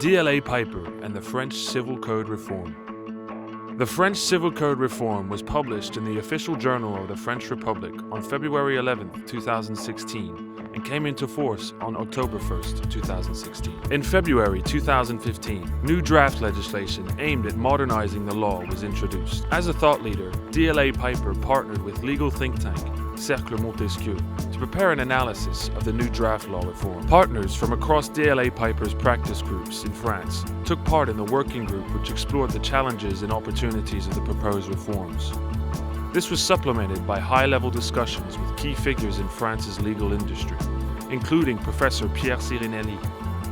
DLA Piper and the French Civil Code Reform. The French Civil Code Reform was published in the Official Journal of the French Republic on February 11, 2016, and came into force on October 1, 2016. In February 2015, new draft legislation aimed at modernizing the law was introduced. As a thought leader, DLA Piper partnered with legal think tank Cercle Montesquieu to prepare an analysis of the new draft law reform. Partners from across DLA Piper's practice groups in France took part in the working group which explored the challenges and opportunities of the proposed reforms. This was supplemented by high-level discussions with key figures in France's legal industry, including Professor Pierre Cirinelli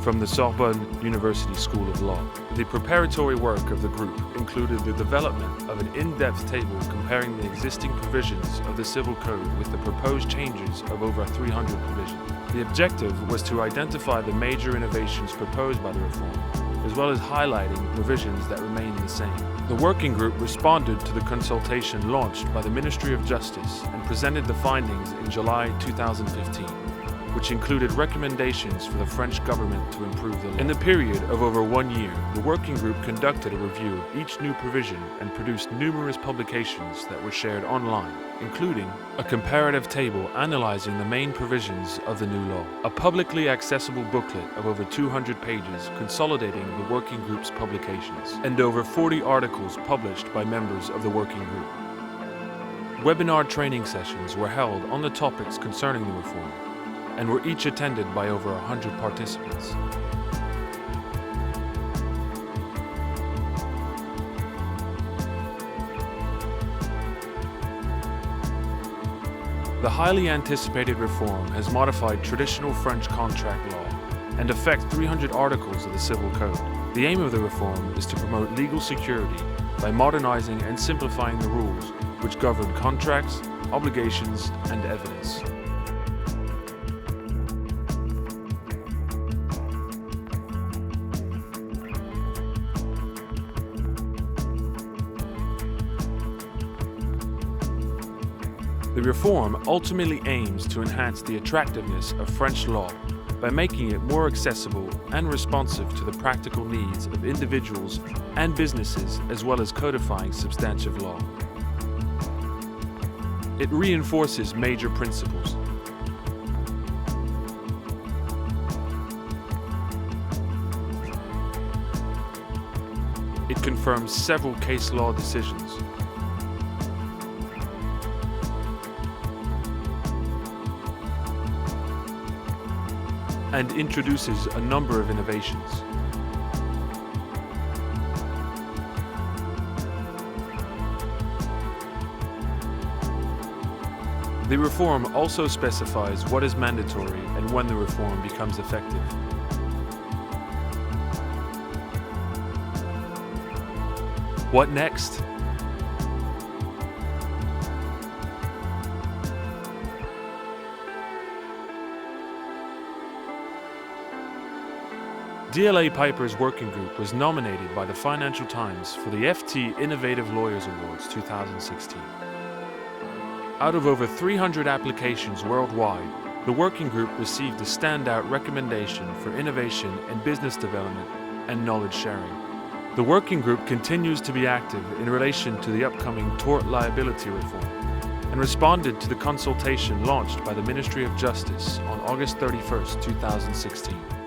from the Sorbonne University School of Law. The preparatory work of the group included the development of an in-depth table comparing the existing provisions of the Civil Code with the proposed changes of over 300 provisions. The objective was to identify the major innovations proposed by the reform, as well as highlighting provisions that remain the same. The working group responded to the consultation launched by the Ministry of Justice and presented the findings in July 2015. Which included recommendations for the French government to improve the law. In the period of over 1 year, the working group conducted a review of each new provision and produced numerous publications that were shared online, including a comparative table analyzing the main provisions of the new law, a publicly accessible booklet of over 200 pages consolidating the working group's publications, and over 40 articles published by members of the working group. Webinar training sessions were held on the topics concerning the reform, and were each attended by over 100 participants. The highly anticipated reform has modified traditional French contract law and affects 300 articles of the Civil Code. The aim of the reform is to promote legal security by modernizing and simplifying the rules which govern contracts, obligations, and evidence. The reform ultimately aims to enhance the attractiveness of French law by making it more accessible and responsive to the practical needs of individuals and businesses, as well as codifying substantive law. It reinforces major principles. It confirms several case law decisions. And introduces a number of innovations. The reform also specifies what is mandatory and when the reform becomes effective. What next? DLA Piper's working group was nominated by the Financial Times for the FT Innovative Lawyers Awards 2016. Out of over 300 applications worldwide, the working group received a standout recommendation for innovation in business development and knowledge sharing. The working group continues to be active in relation to the upcoming tort liability reform and responded to the consultation launched by the Ministry of Justice on August 31, 2016.